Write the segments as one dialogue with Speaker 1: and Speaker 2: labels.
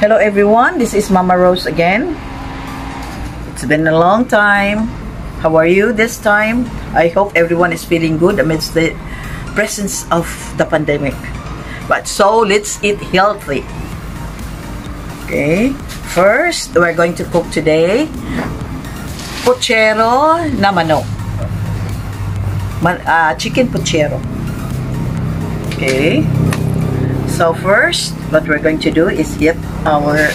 Speaker 1: Hello everyone, this is Mama Rose again. It's been a long time. How are you this time? I hope everyone is feeling good amidst the presence of the pandemic. But so let's eat healthy. Okay, first we're going to cook today pochero na manok. Chicken pochero. Okay, so first what we're going to do is heat our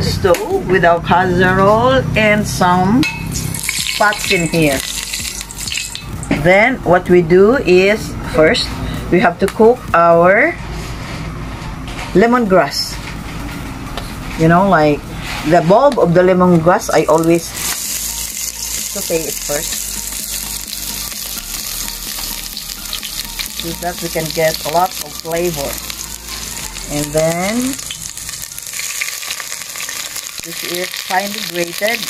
Speaker 1: stove with our casserole and some pots in here. Then what we do is first we have to cook our lemongrass. You know, like the bulb of the lemongrass, I always saute it first, so that we can get a lot of flavor. And then this is finely grated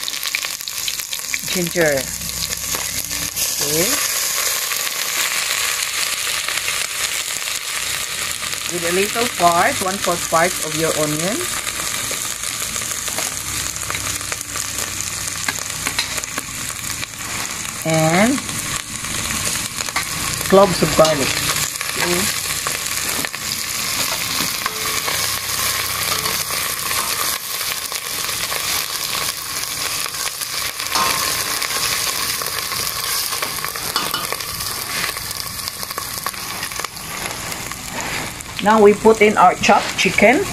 Speaker 1: ginger. Okay. With a little part, 1/4 part of your onion. And cloves of garlic. Okay. Now we put in our chopped chicken.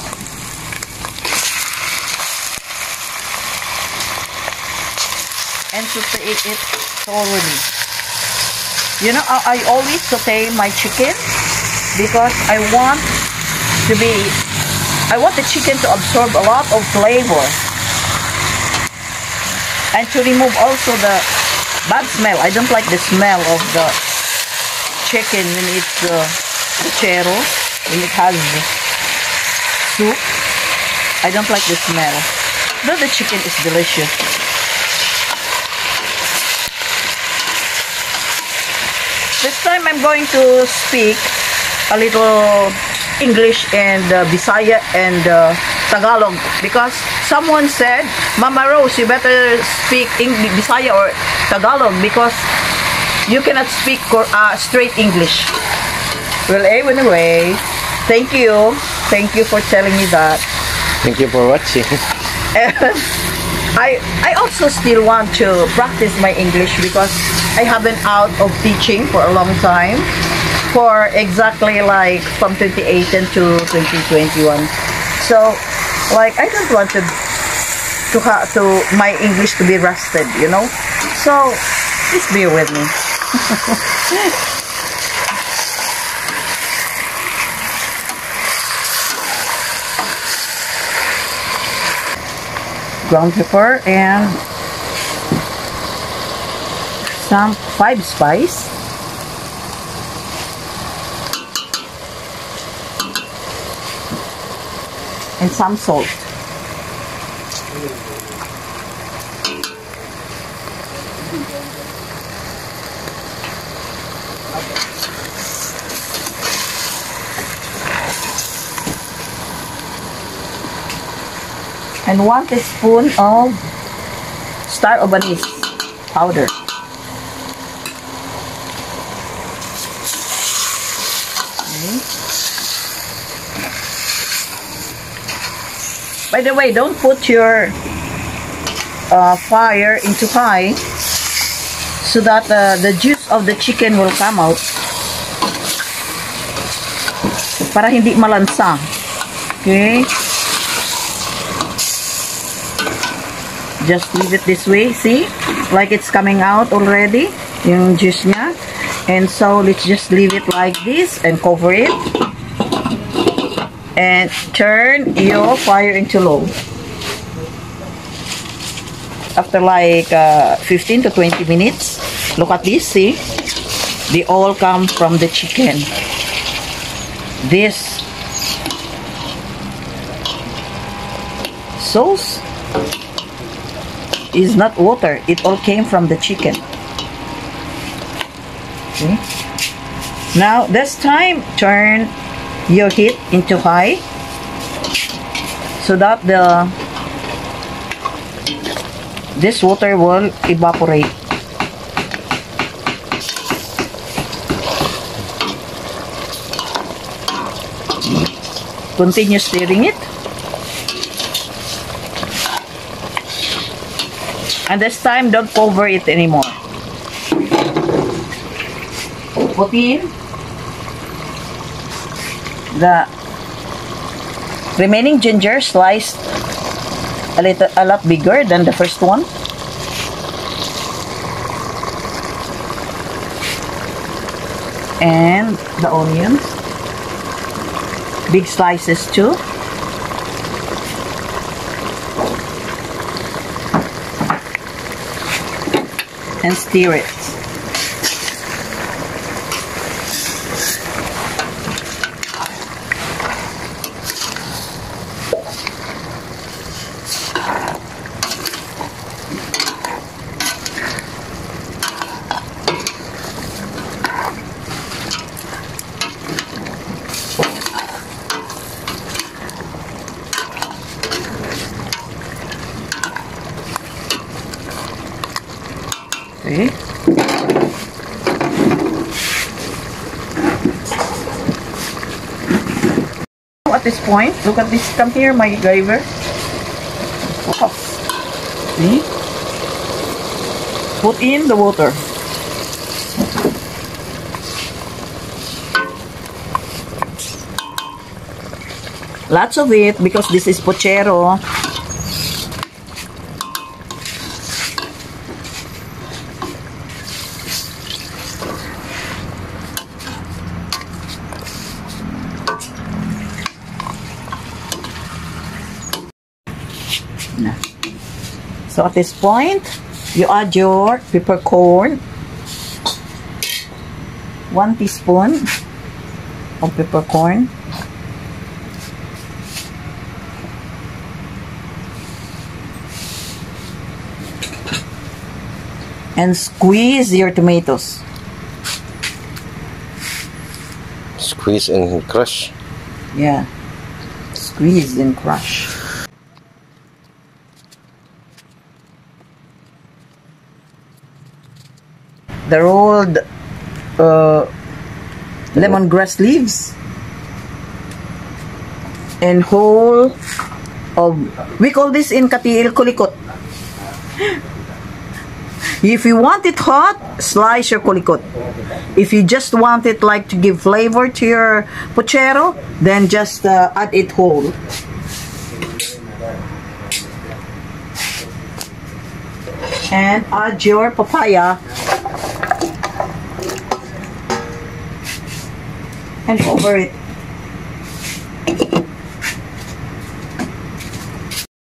Speaker 1: And saute it thoroughly. You know, I always saute my chicken because I want the chicken to absorb a lot of flavor and to remove also the bad smell. I don't like the smell of the chicken when it's pochero, when it has soup. I don't like the smell, though the chicken is delicious. This time I'm going to speak a little English and Bisaya and Tagalog, because someone said, Mama Rose, you better speak Bisaya or Tagalog because you cannot speak straight English. Well, anyway, thank you for telling me that.
Speaker 2: Thank you for watching.
Speaker 1: And I also still want to practice my English because I have been out of teaching for a long time, for exactly like from 2018 to 2021. So like I don't want to my English to be rusted, you know. So please bear with me. Ground pepper and some 5 spice, and some salt. And 1 teaspoon of star of anise powder. Okay. By the way, don't put your fire into high so that the juice of the chicken will come out, para hindi malansa. Okay. Just leave it this way, see? Like it's coming out already, yung juice niya. And so let's just leave it like this and cover it. And turn your fire into low. After like 15 to 20 minutes, look at this, see? They all come from the chicken. This sauce is not water, it all came from the chicken. Okay. Now this time turn your heat into high so that this water will evaporate. Continue stirring it. And this time, don't cover it anymore. Put in the remaining ginger sliced a lot bigger than the first one. And the onions. Big slices too. And stir it. Okay. At this point, look at this. Come here, my driver. Oh. See? Put in the water. Lots of it because this is pochero. So at this point, you add your peppercorn, 1 teaspoon of peppercorn, and squeeze your tomatoes.
Speaker 2: Squeeze and crush.
Speaker 1: Yeah, squeeze and crush. The rolled lemongrass leaves and whole of, we call this in Katiil Kolikot. If you want it hot, slice your Kolikot. If you just want it like to give flavor to your pochero, then just add it whole. And add your papaya and cover it.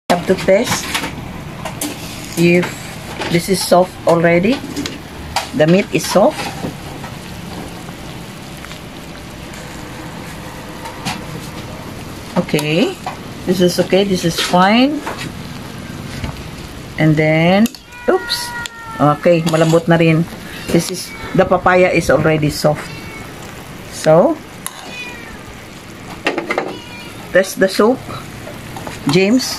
Speaker 1: You have to test if this is soft already. The meat is soft. Okay, this is okay, this is fine. And then, oops, okay, malambot na rin. This is, the papaya is already soft. So, test the soup, James.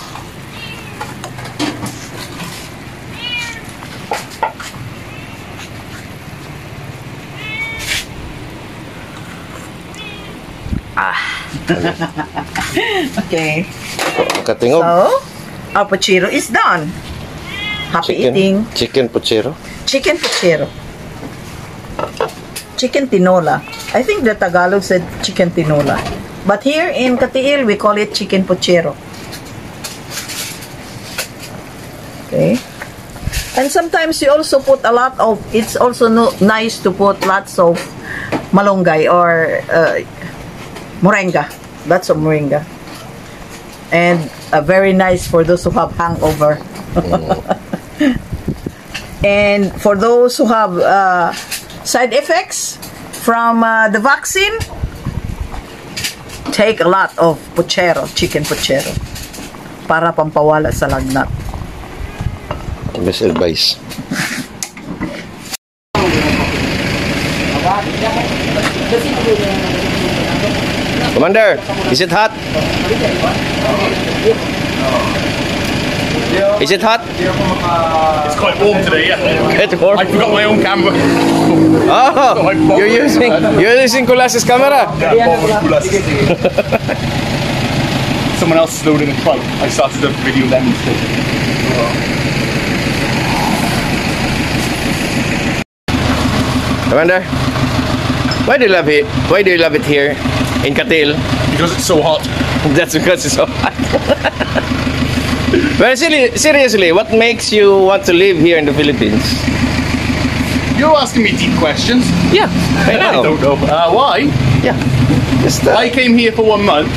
Speaker 1: Okay.
Speaker 2: Katingog.
Speaker 1: So, our pochero is done. Happy eating.
Speaker 2: Chicken pochero.
Speaker 1: Chicken pochero. Chicken tinola. I think the Tagalog said chicken tinola. But here in Katiil, we call it chicken pochero. Okay. And sometimes you also put a lot of, it's also nice to put lots of malunggay or moringa. Lots of moringa. And very nice for those who have hangover. And for those who have side effects from the vaccine, take a lot of pochero, chicken pochero, para pampawala sa lagnat.
Speaker 2: Best advice. Commander, is it hot? Is it hot?
Speaker 3: It's quite warm today, yeah.
Speaker 2: It's warm.
Speaker 3: I forgot my own camera.
Speaker 2: Oh, you're using Kulas's camera.
Speaker 3: Someone else is loading a trike. I started a video then instead.
Speaker 2: Commander, why do you love it? Why do you love it here in Katil?
Speaker 3: Because it's so hot.
Speaker 2: That's because it's so hot. But seriously, what makes you want to live here in the Philippines?
Speaker 3: You're asking me deep questions.
Speaker 2: Yeah, I know.
Speaker 3: I don't know. Why?
Speaker 2: Yeah, just
Speaker 3: I came here for 1 month,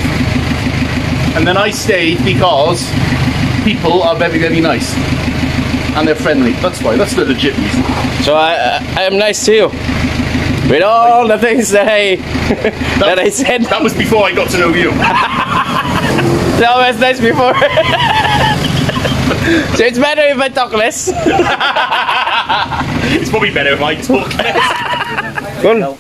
Speaker 3: and then I stayed because people are very, very nice. And they're friendly. That's why. That's the legit reason.
Speaker 2: So I am nice to you. With all the things that I said.
Speaker 3: That was before I got to know you.
Speaker 2: That was nice before. So it's better if I talk less.
Speaker 3: It's probably better if I talk less.
Speaker 2: Cool.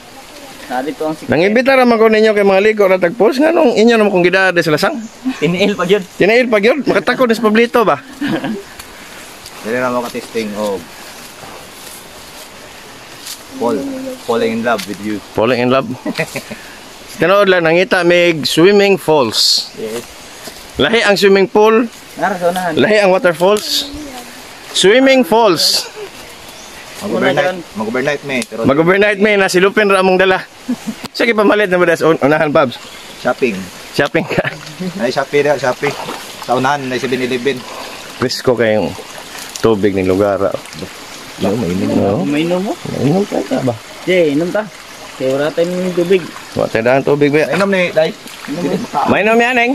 Speaker 2: Nangibita raman ko ninyo kay mga ligo na tagpos nga nung inyo naman kong gidada sa lasang.
Speaker 4: Tinail pag yun.
Speaker 2: Tinail pag yun, makatakot na sa Pablito ba?
Speaker 4: Dali na makatesting of falling in love with you.
Speaker 2: Falling in love. Tinood lang, nangita may swimming falls.
Speaker 4: Yes.
Speaker 2: Lahi ang swimming pool,
Speaker 4: Narasonahan.
Speaker 2: lahi ang waterfalls. Swimming falls.
Speaker 4: Mag-overnight me. Pero
Speaker 2: Mag-overnight may nasilupin ra among dala. Sige pamalit na ba das unahan Pabs?
Speaker 4: shopping.
Speaker 2: Shopping ka.
Speaker 4: Ay, Shopee na, Shopee. Sa unahan, na 7-Eleven.
Speaker 2: Gusto ko kayong tubig ng lugar.
Speaker 4: No, mainit.
Speaker 2: No?
Speaker 5: Mainom mo?
Speaker 2: Inom ka ba?
Speaker 5: Jay, inom ta. Kaya wala tayong tubig.
Speaker 2: Wala tayo tubig ba?
Speaker 4: Mainom ni, Day.
Speaker 2: Mainom yan, Eng.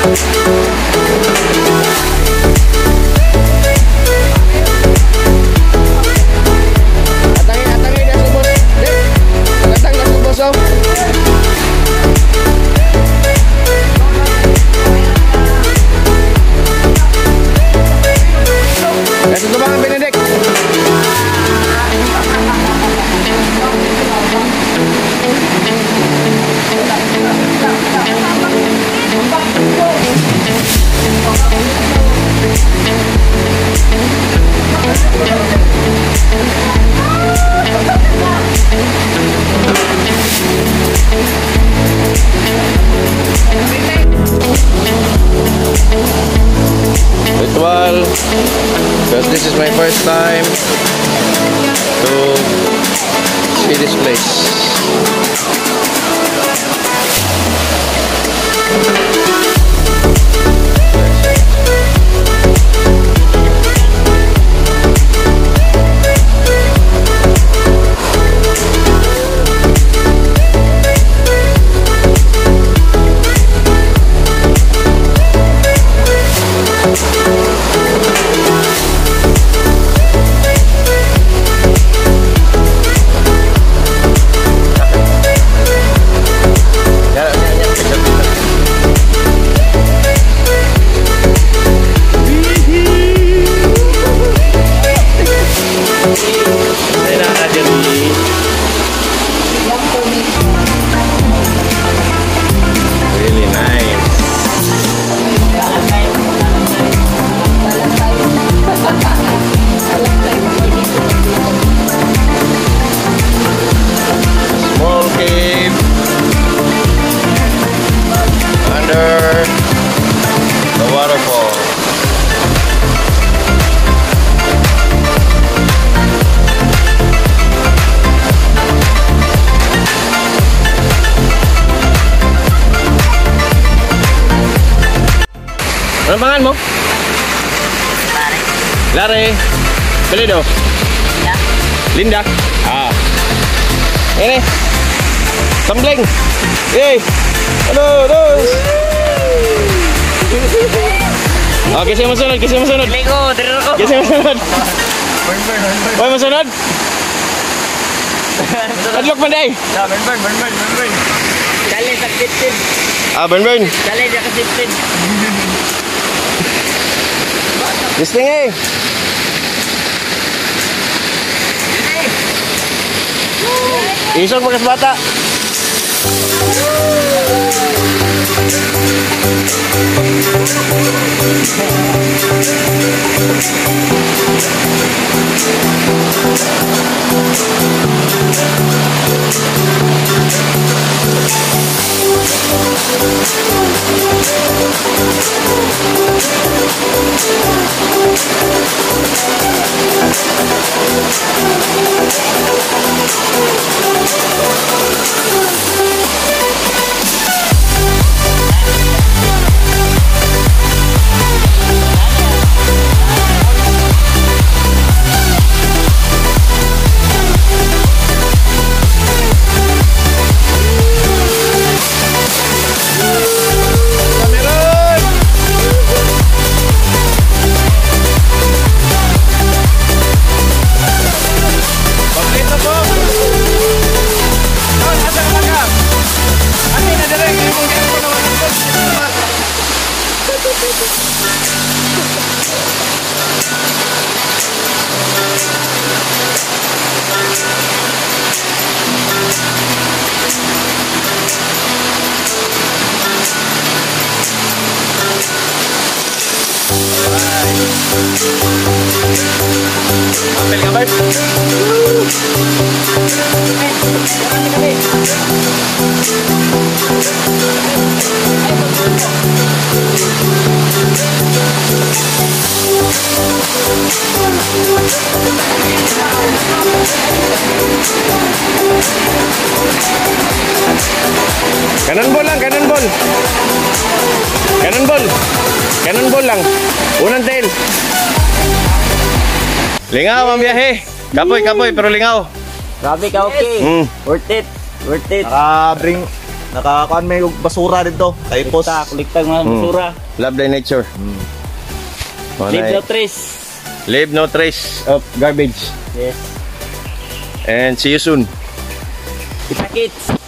Speaker 2: Atangin na subos. Atang na subos oh. Kasi ito mga Benedict. Ritual, because this is my first time to see this place. Really nice. Small cave under the waterfall. Ano pangalan mo? Lare. Belido? Linda. Ah. Ini. Sambling. Eh. Halo, terus. Oh, kasi masunod, kasi masunod.
Speaker 5: Ligo, dito ko.
Speaker 2: Kasi masunod. Oy, masunod. Adlok man day.
Speaker 5: Burn. Dali sa kitchen.
Speaker 2: Ah, burn.
Speaker 5: Dali sa kitchen.
Speaker 2: Listing eh. Isog makas bata. Ambil gambar. Cannonball lang, cannonball. Cannonball. Cannonball lang. Unang tail. Lingaw ang biyahe. Kapoy, kapoy, pero lingaw.
Speaker 5: Grabe ka, okay. Worth it. Worth it.
Speaker 4: Bring Nakakuan may basura dito. Tapos
Speaker 5: Kuliktang mga basura.
Speaker 2: Love thy nature.
Speaker 5: Leave no trace.
Speaker 2: Leave no trace of garbage.
Speaker 5: Yes.
Speaker 2: And see you soon.
Speaker 5: Kita kits.